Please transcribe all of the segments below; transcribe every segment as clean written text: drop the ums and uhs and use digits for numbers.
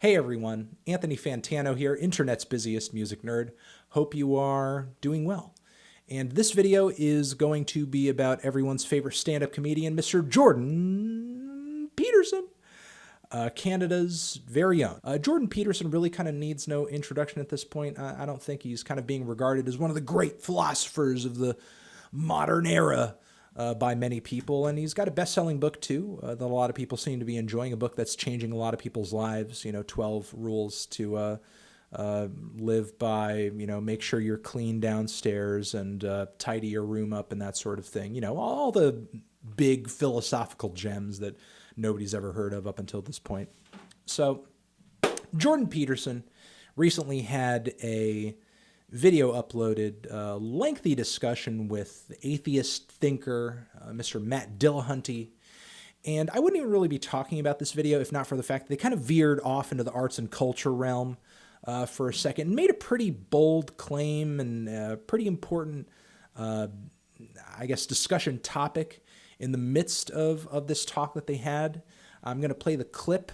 Hey everyone, Anthony Fantano here, internet's busiest music nerd. Hope you are doing well. And this video is going to be about everyone's favorite stand-up comedian, Mr. Jordan Peterson, Canada's very own. Jordan Peterson really kind of needs no introduction at this point. I don't think he's kind of being regarded as one of the great philosophers of the modern era by many people, and he's got a best-selling book too that a lot of people seem to be enjoying, a book that's changing a lot of people's lives, 12 rules to live by, make sure you're clean downstairs and tidy your room up and that sort of thing, all the big philosophical gems that nobody's ever heard of up until this point. So Jordan Peterson recently had a video uploaded, a lengthy discussion with atheist thinker, Mr. Matt Dillahunty. And I wouldn't even really be talking about this video if not for the fact that they kind of veered off into the arts and culture realm for a second and made a pretty bold claim and pretty important, discussion topic in the midst of this talk that they had. I'm going to play the clip.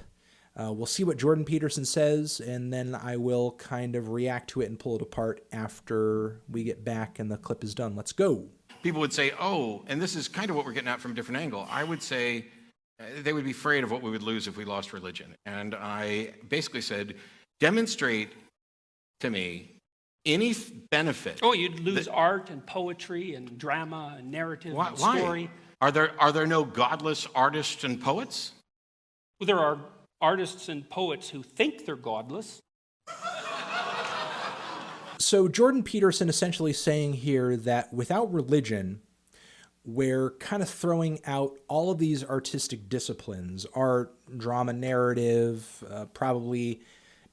We'll see what Jordan Peterson says, and then I will kind of react to it and pull it apart after we get back and the clip is done. Let's go. People would say, oh, and this is kind of what we're getting at from a different angle. I would say they would be afraid of what we would lose if we lost religion. And I basically said, demonstrate to me any benefit. Oh, you'd lose art and poetry and drama and narrative and story. Are there no godless artists and poets? Well, there are artists and poets who think they're godless. So Jordan Peterson essentially saying here that without religion, we're kind of throwing out all of these artistic disciplines, art, drama, narrative, probably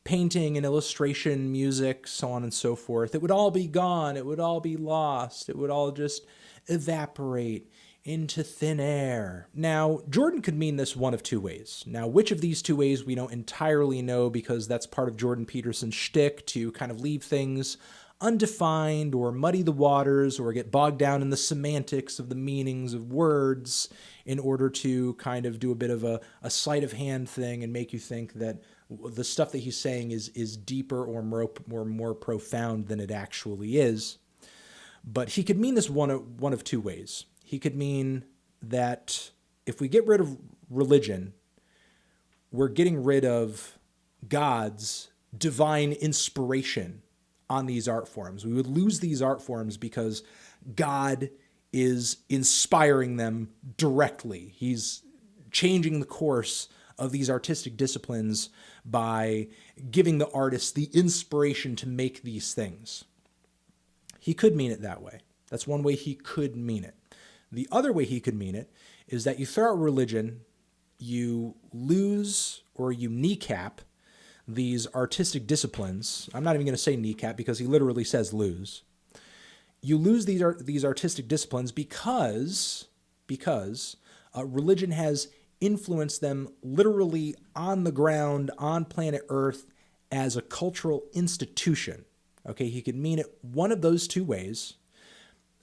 painting and illustration, music, so on and so forth. It would all be gone. It would all be lost. It would all just evaporate into thin air. Now, Jordan could mean this one of two ways. Now, which of these two ways we don't entirely know, because that's part of Jordan Peterson's shtick, to kind of leave things undefined or muddy the waters or get bogged down in the semantics of the meanings of words in order to kind of do a bit of a sleight of hand thing and make you think that the stuff that he's saying is deeper or more profound than it actually is. But he could mean this one of two ways. He could mean that if we get rid of religion, we're getting rid of God's divine inspiration on these art forms. We would lose these art forms because God is inspiring them directly. He's changing the course of these artistic disciplines by giving the artist the inspiration to make these things. He could mean it that way. That's one way he could mean it. The other way he could mean it is that you throw out religion, you lose or you kneecap these artistic disciplines. I'm not even going to say kneecap because he literally says lose. You lose these artistic disciplines because religion has influenced them literally on the ground, on planet Earth, as a cultural institution. Okay, he could mean it one of those two ways.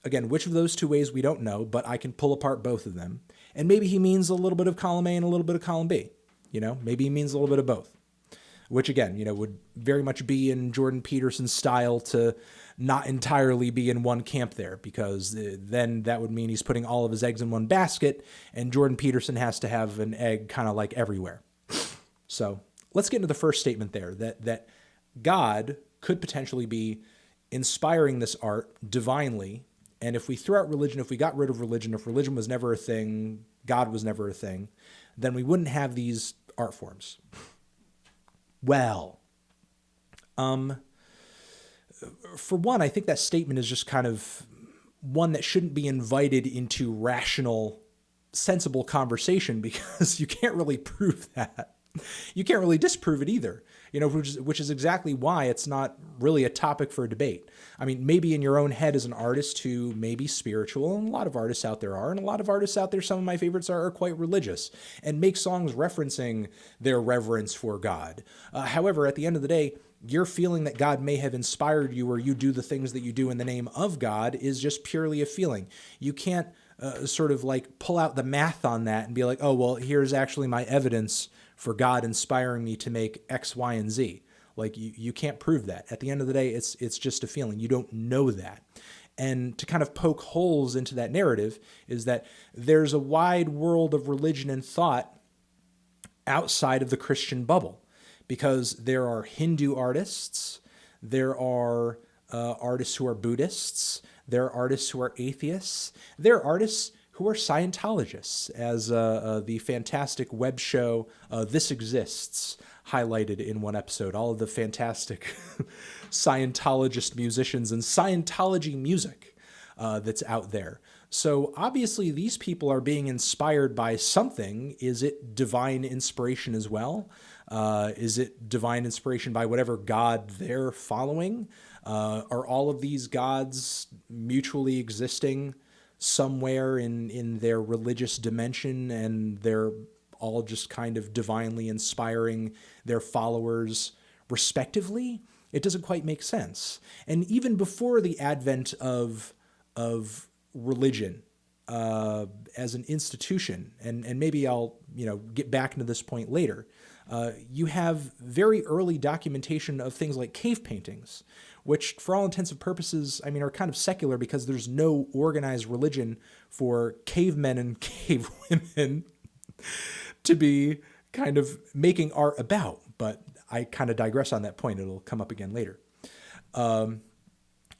Again, which of those two ways we don't know, but I can pull apart both of them. And maybe he means a little bit of column A and a little bit of column B. Maybe he means a little bit of both. Which again, would very much be in Jordan Peterson's style to not entirely be in one camp there, because then that would mean he's putting all of his eggs in one basket, and Jordan Peterson has to have an egg kind of like everywhere. So let's get into the first statement there, that God could potentially be inspiring this art divinely. And if we threw out religion, if we got rid of religion, if religion was never a thing, God was never a thing, then we wouldn't have these art forms. Well, for one, I think that statement is just kind of one that shouldn't be invited into rational, sensible conversation, because you can't really prove that. You can't really disprove it either, which is exactly why it's not really a topic for a debate. I mean, maybe in your own head as an artist who may be spiritual, and a lot of artists out there are, and a lot of artists out there, some of my favorites are quite religious and make songs referencing their reverence for God. However, at the end of the day, your feeling that God may have inspired you or you do the things that you do in the name of God is just purely a feeling. You can't sort of like pull out the math on that and be like, oh, well, here's actually my evidence for God inspiring me to make X, Y, and Z. Like you can't prove that. At the end of the day, it's just a feeling. You don't know that. And to kind of poke holes into that narrative is that there's a wide world of religion and thought outside of the Christian bubble, because there are Hindu artists, there are artists who are Buddhists, there are artists who are atheists, there are artists who are Scientologists, as the fantastic web show This Exists highlighted in one episode. All of the fantastic Scientologist musicians and Scientology music that's out there. So obviously these people are being inspired by something. Is it divine inspiration as well? Is it divine inspiration by whatever god they're following? Are all of these gods mutually existing somewhere in their religious dimension, and they're all just kind of divinely inspiring their followers respectively? It doesn't quite make sense. And even before the advent of religion as an institution, and maybe I'll get back into this point later, you have very early documentation of things like cave paintings, which for all intents and purposes, I mean, are kind of secular because there's no organized religion for cavemen and cave women to be kind of making art about. But I kind of digress on that point. It'll come up again later. All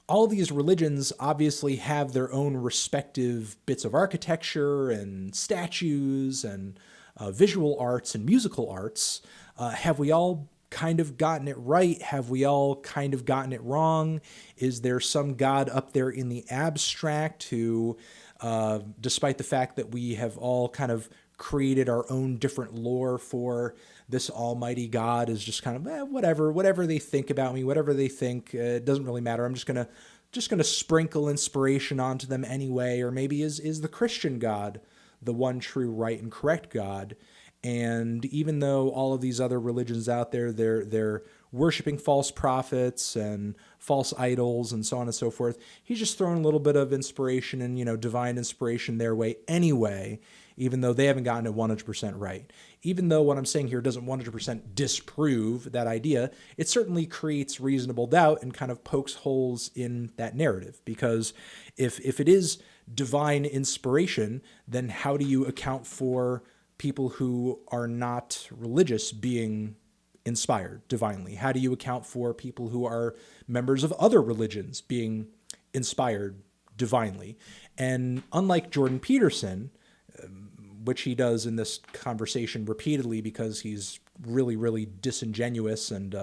of these religions obviously have their own respective bits of architecture and statues and visual arts and musical arts. Have we all kind of gotten it right? Have we all kind of gotten it wrong? Is there some God up there in the abstract who, despite the fact that we have all kind of created our own different lore for this almighty God, is just kind of whatever they think about me, whatever they think, it doesn't really matter. I'm just gonna sprinkle inspiration onto them anyway. Or maybe is the Christian God the one true, right, and correct God? And even though all of these other religions out there, they're worshiping false prophets and false idols and so on and so forth, he's just throwing a little bit of inspiration and divine inspiration their way anyway, even though they haven't gotten it 100% right. Even though what I'm saying here doesn't 100% disprove that idea, it certainly creates reasonable doubt and kind of pokes holes in that narrative. Because if it is divine inspiration, then how do you account for people who are not religious being inspired divinely? How do you account for people who are members of other religions being inspired divinely? And unlike Jordan Peterson, which he does in this conversation repeatedly because he's really, really disingenuous and,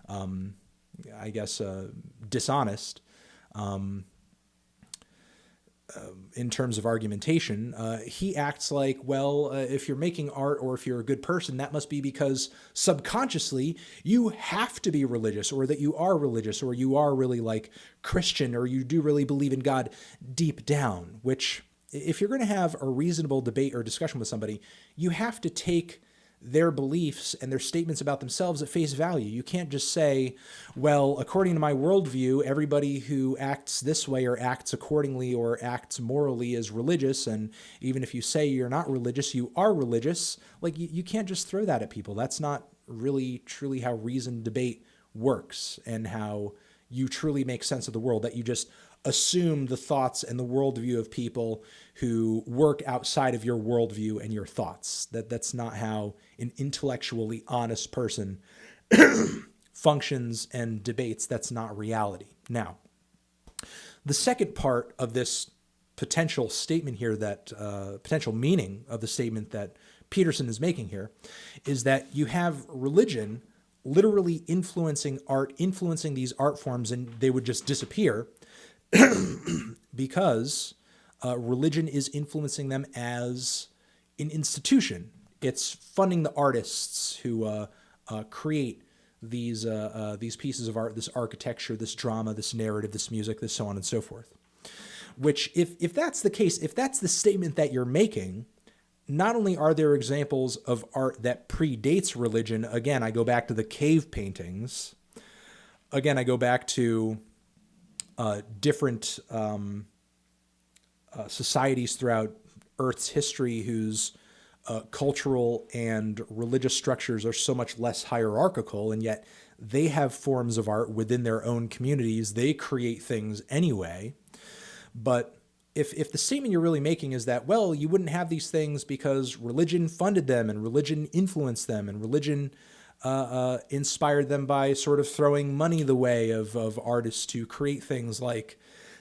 I guess, dishonest in terms of argumentation, he acts like, well, if you're making art or if you're a good person, that must be because subconsciously you have to be religious, or that you are religious, or you are really like Christian, or you do really believe in God deep down. Which, if you're going to have a reasonable debate or discussion with somebody, you have to take their beliefs and their statements about themselves at face value. You can't just say, well, according to my worldview, everybody who acts this way or acts accordingly or acts morally is religious, and even if you say you're not religious, you are religious. Like, you can't just throw that at people. That's not really truly how reasoned debate works, and how you truly make sense of the world, that you just assume the thoughts and the worldview of people who work outside of your worldview and your thoughts. That's not how an intellectually honest person functions and debates. That's not reality. Now, the second part of this potential statement here, that potential meaning of the statement that Peterson is making here, is that you have religion literally influencing art, influencing these art forms, and they would just disappear because religion is influencing them as an institution. It's funding the artists who create these pieces of art, this architecture, this drama, this narrative, this music, this so on and so forth. Which, if that's the case, if that's the statement that you're making, not only are there examples of art that predates religion, again, I go back to the cave paintings, again, I go back to different societies throughout Earth's history whose cultural and religious structures are so much less hierarchical, and yet they have forms of art within their own communities. They create things anyway. But if the statement you're really making is that, well, you wouldn't have these things because religion funded them and religion influenced them and religion inspired them by sort of throwing money the way of artists to create things like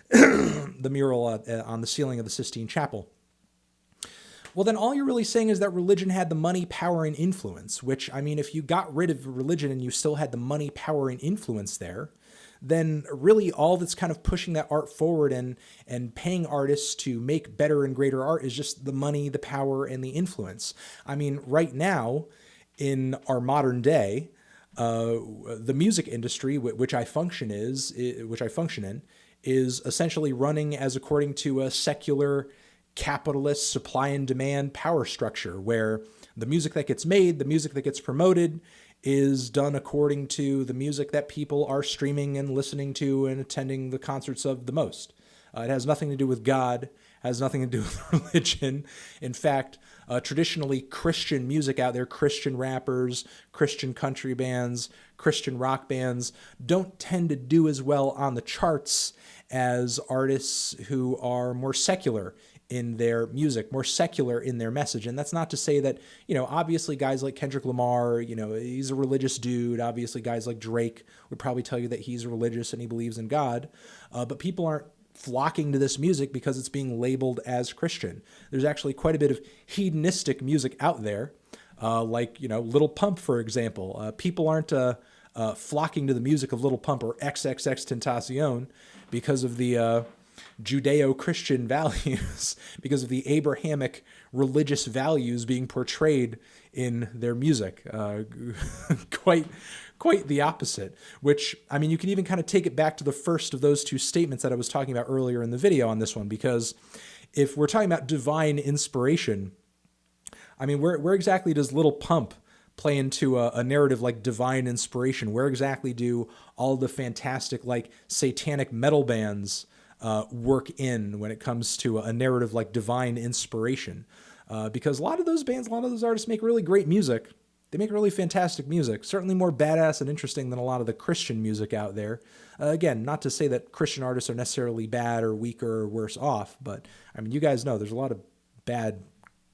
the mural on the ceiling of the Sistine Chapel. Well, then all you're really saying is that religion had the money, power, and influence, which, I mean, if you got rid of religion and you still had the money, power, and influence there, then really all that's kind of pushing that art forward and paying artists to make better and greater art is just the money, the power, and the influence. I mean, right now, in our modern day, the music industry, which I function in, is essentially running as according to a secular capitalist supply and demand power structure, where the music that gets made, the music that gets promoted, is done according to the music that people are streaming and listening to and attending the concerts of the most. It has nothing to do with God, has nothing to do with religion. In fact, traditionally Christian music out there, Christian rappers, Christian country bands, Christian rock bands, don't tend to do as well on the charts as artists who are more secular in their music, more secular in their message. And that's not to say that, obviously guys like Kendrick Lamar, he's a religious dude. Obviously guys like Drake would probably tell you that he's religious and he believes in God. But people aren't flocking to this music because it's being labeled as Christian. There's actually quite a bit of hedonistic music out there, like, Lil Pump, for example. People aren't flocking to the music of Lil Pump or XXXTentacion because of the Judeo-Christian values, because of the Abrahamic religious values being portrayed in their music. Quite the opposite, which, I mean, you can even kind of take it back to the first of those two statements that I was talking about earlier in the video on this one, because if we're talking about divine inspiration, I mean, where exactly does Lil Pump play into a narrative like divine inspiration? Where exactly do all the fantastic, like, satanic metal bands work in when it comes to a narrative like divine inspiration? Because a lot of those bands, a lot of those artists make really great music. They make really fantastic music, certainly more badass and interesting than a lot of the Christian music out there. Again, not to say that Christian artists are necessarily bad or weaker or worse off, but I mean, you guys know there's a lot of bad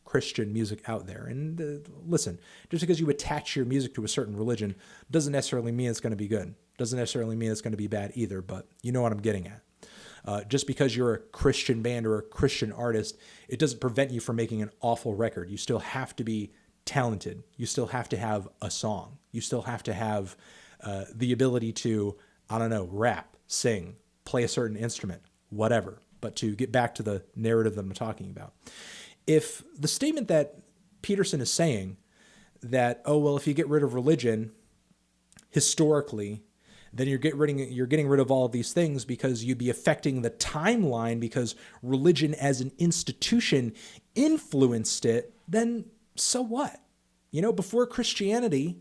Christian music out there. And listen, just because you attach your music to a certain religion doesn't necessarily mean it's going to be good. Doesn't necessarily mean it's going to be bad either, but you know what I'm getting at. Just because you're a Christian band or a Christian artist, it doesn't prevent you from making an awful record. You still have to be talented. You still have to have a song. You still have to have the ability to, I don't know, rap, sing, play a certain instrument, whatever. But to get back to the narrative that I'm talking about, if the statement that Peterson is saying that, oh, well, if you get rid of religion historically, then you're getting rid of all of these things because you'd be affecting the timeline because religion as an institution influenced it, then so what? Before Christianity,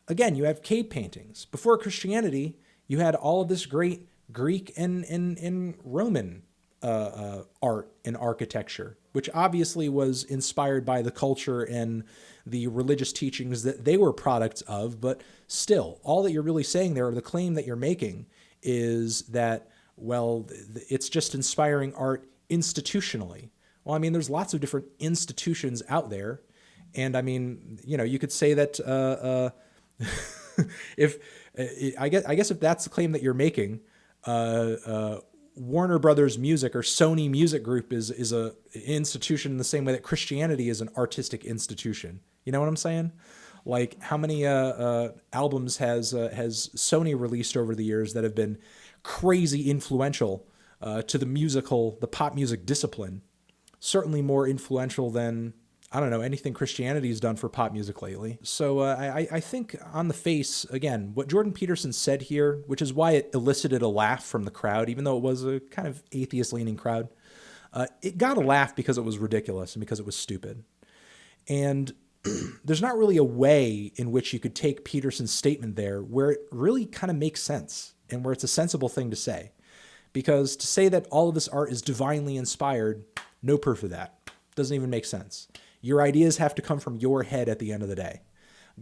again, you have cave paintings. Before Christianity, you had all of this great Greek and Roman art and architecture, which obviously was inspired by the culture and the religious teachings that they were products of. But still, all that you're really saying there, or the claim that you're making, is that, well, it's just inspiring art institutionally. Well, I mean, there's lots of different institutions out there. And I mean, you could say that if I guess if that's the claim that you're making, Warner Brothers Music or Sony Music Group is a institution in the same way that Christianity is an artistic institution. You know what I'm saying? Like, how many albums has Sony released over the years that have been crazy influential to the pop music discipline? Certainly more influential than, I don't know, anything Christianity's done for pop music lately. So I think on the face, again, what Jordan Peterson said here, which is why it elicited a laugh from the crowd, even though it was a kind of atheist-leaning crowd, it got a laugh because it was ridiculous and because it was stupid. And there's not really a way in which you could take Peterson's statement there where it really kind of makes sense and where it's a sensible thing to say. Because to say that all of this art is divinely inspired, no proof of that. Doesn't even make sense. Your ideas have to come from your head at the end of the day.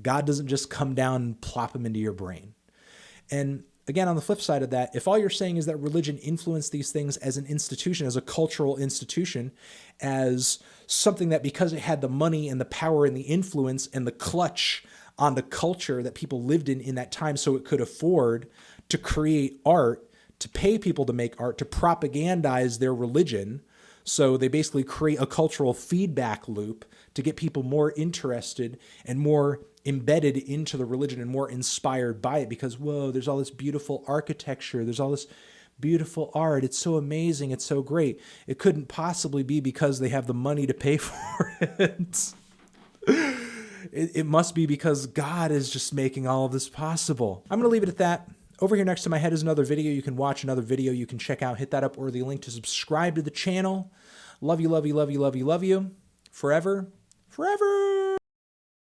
God doesn't just come down and plop them into your brain. And again, on the flip side of that, if all you're saying is that religion influenced these things as an institution, as a cultural institution, as something that because it had the money and the power and the influence and the clutch on the culture that people lived in that time, so it could afford to create art, to pay people to make art, to propagandize their religion. So they basically create a cultural feedback loop to get people more interested and more embedded into the religion and more inspired by it because, whoa, there's all this beautiful architecture. There's all this beautiful art. It's so amazing. It's so great. It couldn't possibly be because they have the money to pay for it. It must be because God is just making all of this possible. I'm going to leave it at that. Over here next to my head is another video. You can watch another video you can check out. Hit that up or the link to subscribe to the channel. Love you, love you, love you, love you, love you. Forever, forever.